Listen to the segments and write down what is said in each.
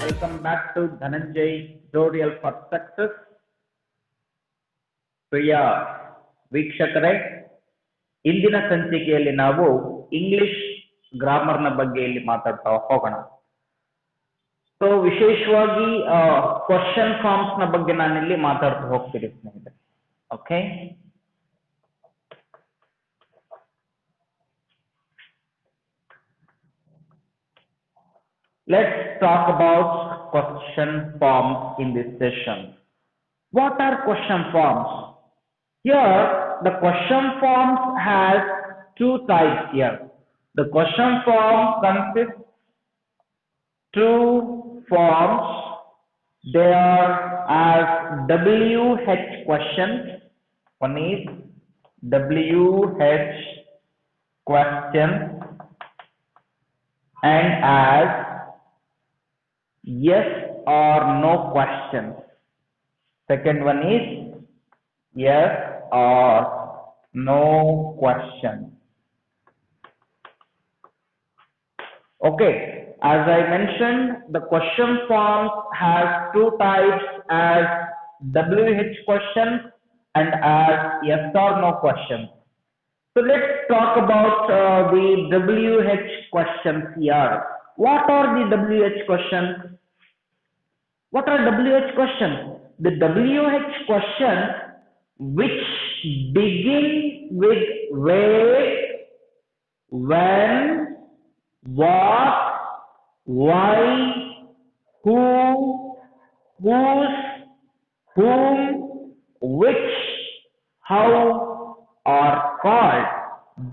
Welcome back to Dhananjay Tutorial for Success. ಪ್ರಿಯ ವೀಕ್ಷಕರೇ, ಇಂದಿನ ಸಂಚಿಕೆಯಲ್ಲಿ ನಾವು ಇಂಗ್ಲಿಷ್ ಗ್ರಾಮರ್ನ ಬಗ್ಗೆ ಇಲ್ಲಿ ಮಾತಾಡ್ತಾ ಹೋಗೋಣ. ಸೊ ವಿಶೇಷವಾಗಿ ಕ್ವಶನ್ ಫಾರ್ಮ್ಸ್ ನ ಬಗ್ಗೆ ನಾನಿಲ್ಲಿ ಮಾತಾಡ್ತಾ ಹೋಗ್ತೀನಿ ಸ್ನೇಹಿತರೆ. Okay, let's talk about question forms in this session. What are question forms? Here, the question forms has two types here. The question form consists two forms. They are as WH questions. One is WH question and as yes or no questions. Second one is yes or no question. Okay, as I mentioned, the question forms has two types as WH questions and as yes or no questions. So let's talk about the WH questions here. What are the WH questions? What are WH questions? The WH questions which begin with where, when, what, why, who, whose, whom, which, how are called.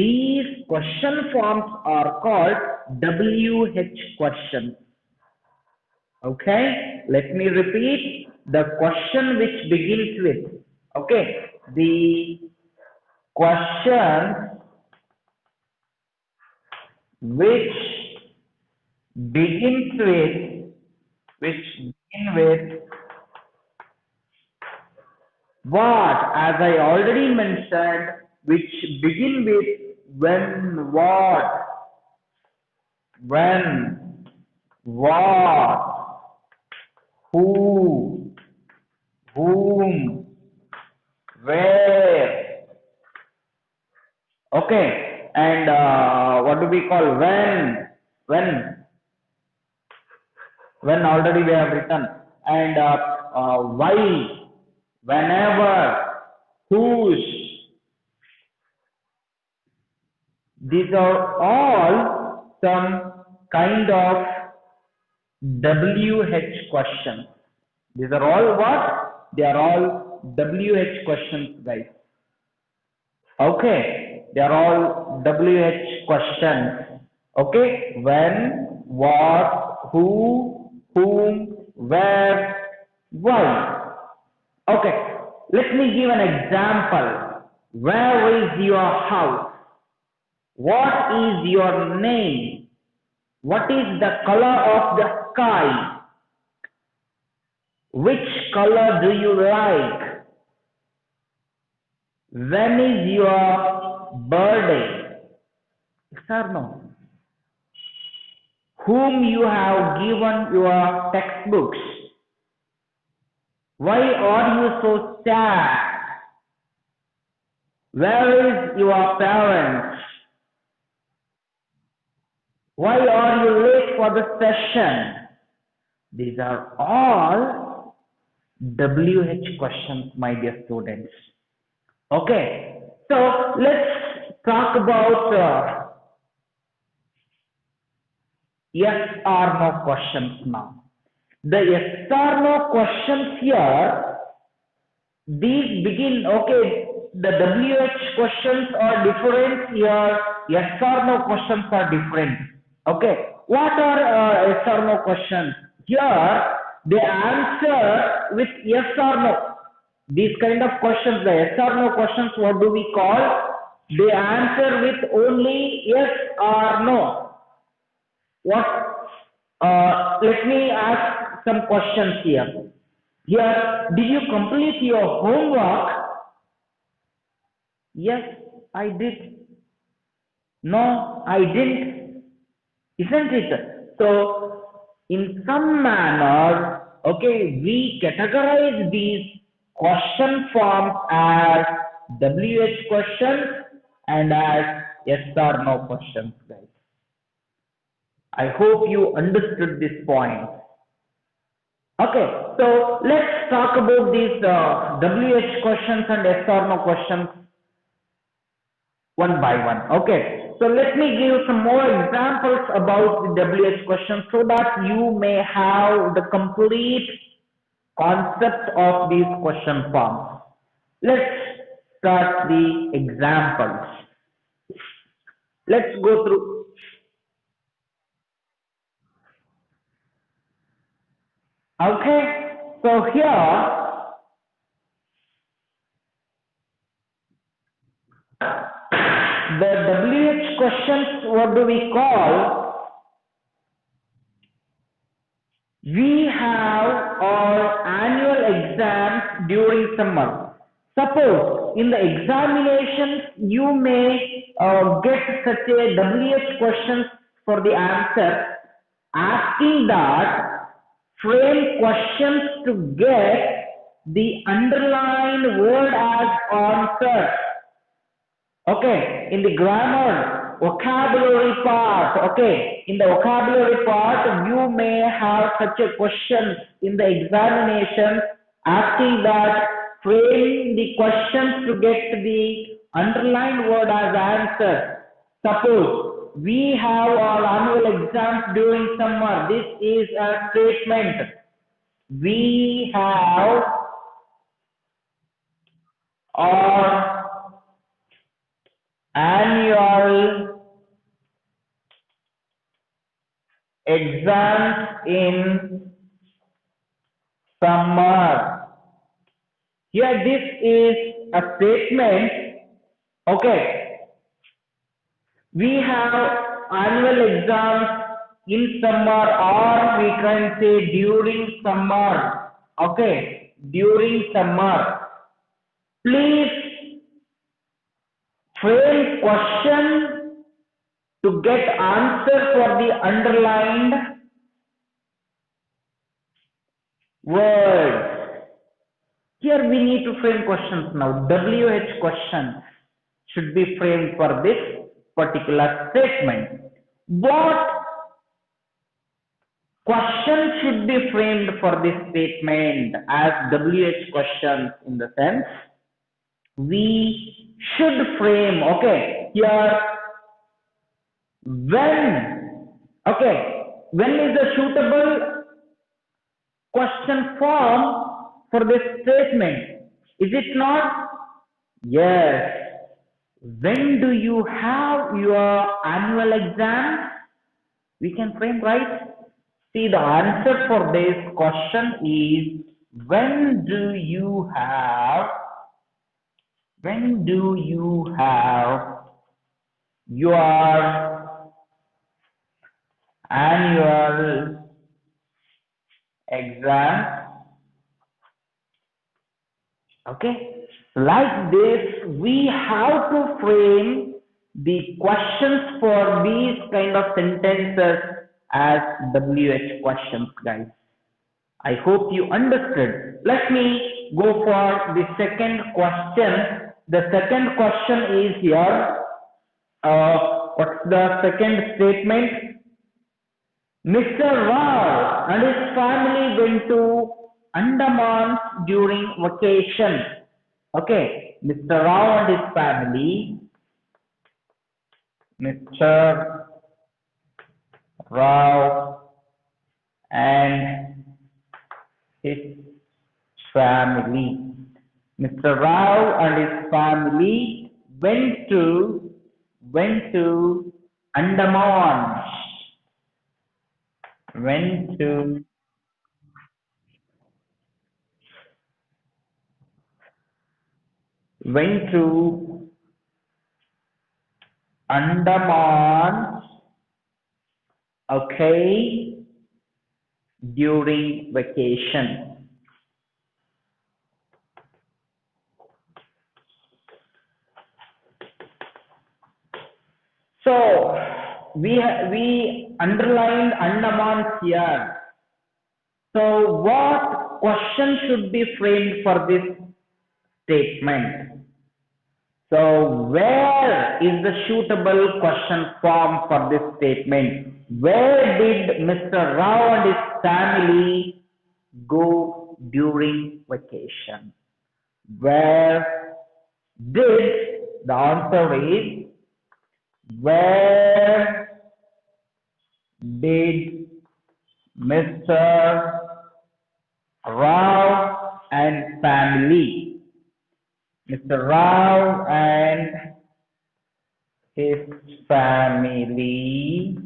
These question forms are called WH questions. Okay, let me repeat. The question which begins with, okay, the question which begins with what, as I already mentioned, which begin with when, what, who, whom, where. Okay, and what do we call when already we have written, and why, whenever, whose. These are all some kind of WH questions. These are all what? They are all WH questions, guys. Okay, they are all WH questions. Okay, when, what, who, whom, where, why. Okay, let me give an example. Where is your house? What is your name? What is the color of the sky? Which color do you like? When is your birthday? Yes or no? Whom you have given your textbooks? Why are you so sad? Where is your parents? Why are you late for the session? These are all WH questions, my dear students. Okay, so let's talk about yes or no questions now. The yes or no questions here, these begin, okay, the WH questions are different here, yes or no questions are different. Okay, what are yes or no questions? Here, they answer with yes or no. These kind of questions, the yes or no questions, what do we call? They answer with only yes or no. What? Let me ask some questions here. Here, did you complete your homework? Yes, I did. No, I didn't. isn't it? So, in some manner, okay, we categorize these question forms as WH questions and as yes or no questions, guys. I hope you understood this point. Okay, so let's talk about these WH questions and yes or no questions one by one. Okay, so let me give some more examples about the WH questions so that you may have the complete concept of these question forms. Let's start the examples. Let's go through. Okay, so here the WH questions, what do we call? We have our annual exams during summer. Suppose in the examinations you may get such a WH questions for the answer, asking that frame questions to get the underlined word as answer. Okay, in the grammar, vocabulary part, okay, in the vocabulary part, you may have such a question in the examination asking that frame the questions to get the underlined word as answer. Suppose we have our annual exams during summer. This is a statement. We have our annual exams in summer. Here this is a statement. Okay, we have annual exams in summer or we can say during summer. Okay, during summer. Please frame question to get answer for the underlined words. Here we need to frame questions now. WH questions should be framed for this particular statement. What question should be framed for this statement as WH questions in the sense we should frame, okay, here when, okay, when is a suitable question form for this statement? Is it not? Yes. When do you have your annual exam? We can frame, right? See, the answer for this question is when do you have your annual exam? Okay, like this, we have to frame the questions for these kind of sentences as WH questions, guys. I hope you understood. Let me go for the second question. The second question is here. What's the second statement? Mr. Rao and his family went to Andaman during vacation. Okay, Mr. Rao and his family, Mr. Rao and his family. Mr. Rao and his family went to Andaman. Went to Andaman, okay, during vacation. So, we underlined Andamans here. So what question should be framed for this statement? So where is the suitable question form for this statement? Where did Mr. Rao and his family go during vacation? Where did, the answer is, where did Mr. Rao and family, Mr. Rao and his family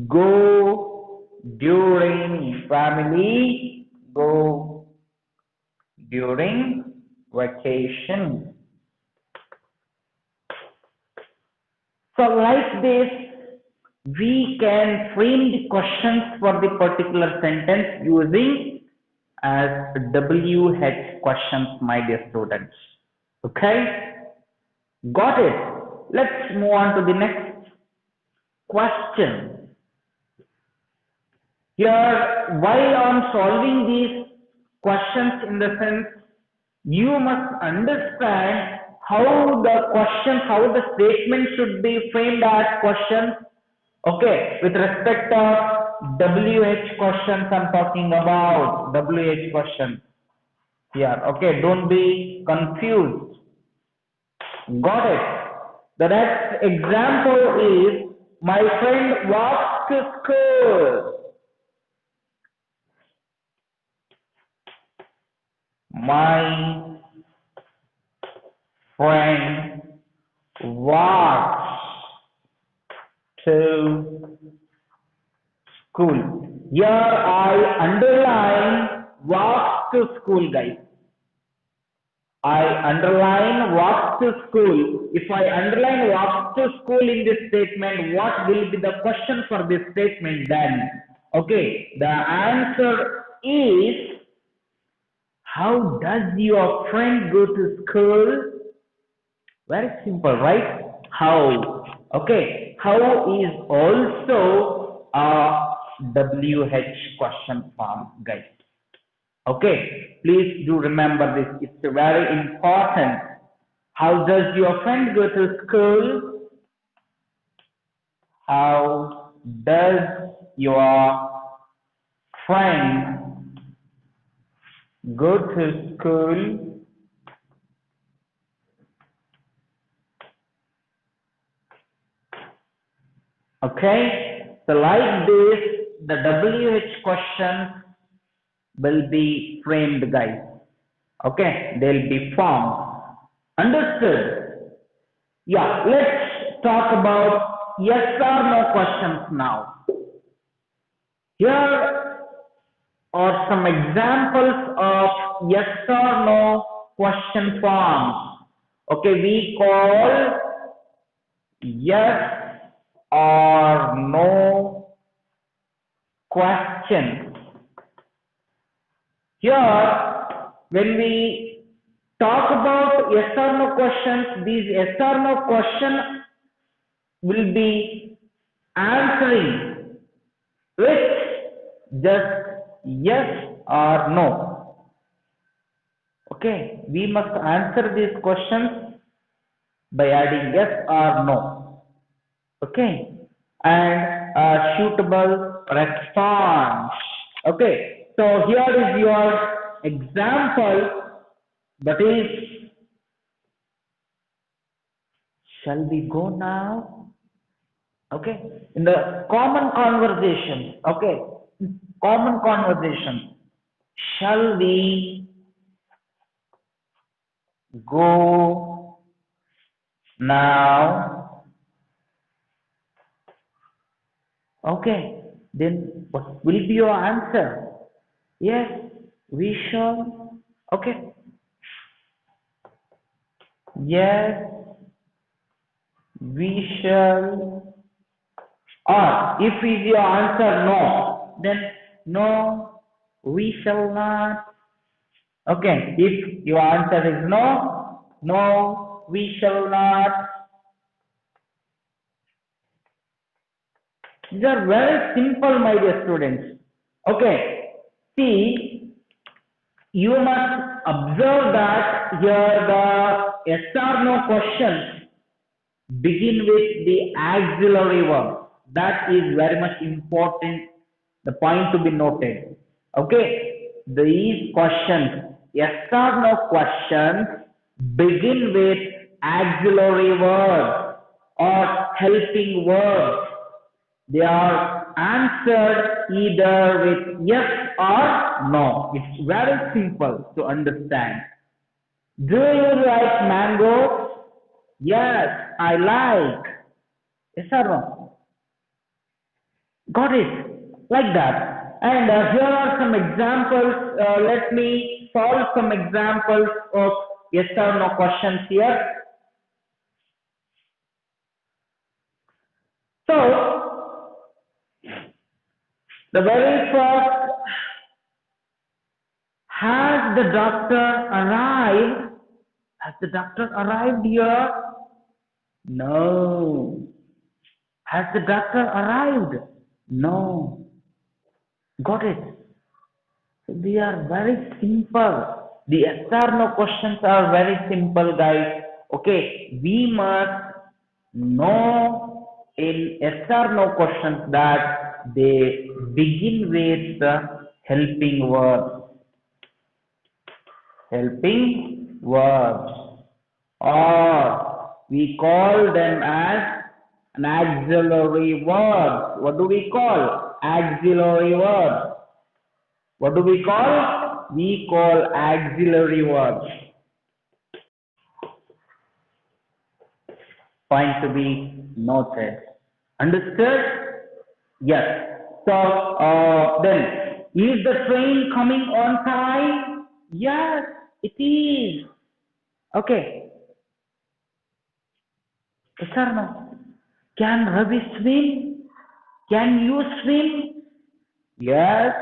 go during vacation. So like this, we can frame the questions for the particular sentence using as WH questions, my dear students. Okay, got it. Let's move on to the next question. Here, while on solving these questions, in the sense, you must understand how the statement should be framed as questions. Okay, with respect to WH questions, I'm talking about WH questions here. Okay, don't be confused. Got it. The next example is, my friend walks to school. My friend walks to school. Here I underline walks to school, guys. I underline walks to school. If I underline walks to school in this statement, what will be the question for this statement then? Okay, the answer is, how does your friend go to school? Very simple, right? How? Okay, how is also a WH question form, guys. Okay, please do remember this. It's very important. How does your friend go to school? How does your friend go to school? Okay, so like this, the WH question will be framed, guys. Okay, they'll be formed. Understood? Yeah, let's talk about yes or no questions now. Here are some examples of yes or no question forms. Okay, we call yes or no questions. Here, when we talk about yes or no questions, these yes or no questions will be answering with just yes or no. Okay, we must answer these questions by adding yes or no. Okay, and a suitable response. Okay, so here is your example, that is, shall we go now? Okay, in the common conversation, okay, common conversation, shall we go now? Okay, then what will be your answer? Yes, we shall. Okay, yes, we shall. Or if is your answer no, then no, we shall not. Okay, if your answer is no, no, we shall not. These are very simple, my dear students. Okay. See, you must observe that here the yes or no questions begin with the auxiliary verb. That is very much important, the point to be noted. Okay, these questions, yes or no questions, begin with auxiliary verbs or helping verbs. They are answered either with yes or no. It's very simple to understand. Do you like mangoes? Yes, I like. Yes or no? Got it. Like that. And here are some examples. Let me solve some examples of yes or no questions here. So, the very first, has the doctor arrived? Has the doctor arrived here? No. Has the doctor arrived? No. Got it. So they are very simple. The yes or no questions are very simple, guys. Okay, we must know in yes or no questions that they begin with the helping verbs. Helping verbs. Or we call them as an auxiliary verb. What do we call? Auxiliary verbs. What do we call? We call auxiliary verbs. Point to be noted. Understood? Yes. So then, is the train coming on time? Yes, it is. Okay. Yes or no? Can Ravi swim? Can you swim? Yes,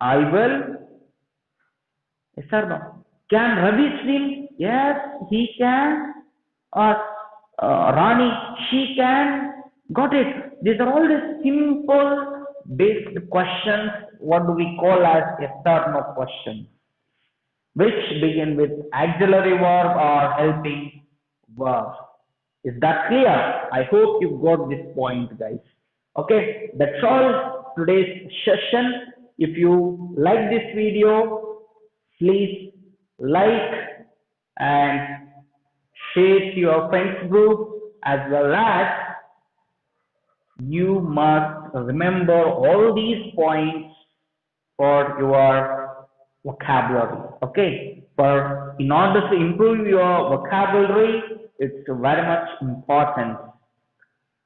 I will. Yes or no? Can Ravi swim? Yes, he can. Or Rani, she can. Got it. These are all the simple based questions. What do we call as yes or no questions? Which begin with auxiliary verb or helping verb. Is that clear? I hope you got this point, guys. Okay, that's all today's session. If you like this video, please like and share to your friends group, as well as you must remember all these points for your vocabulary. Okay, for in order to improve your vocabulary, it's very much important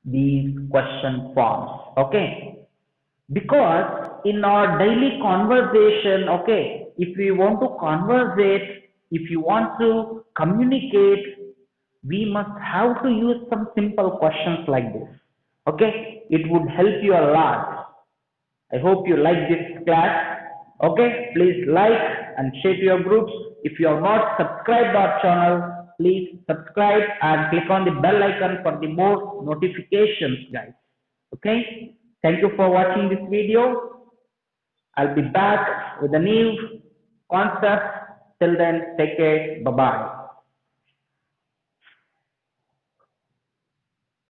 these question forms. Okay, because in our daily conversation, okay, if we want to conversate, if you want to communicate, we must have to use some simple questions like this. Okay, it would help you a lot. I hope you like this class. Okay, please like and share to your groups. If you have not subscribed our channel, please subscribe and click on the bell icon for the more notifications, guys. Okay, thank you for watching this video. I'll be back with a new concept. Till then, take care. Bye bye.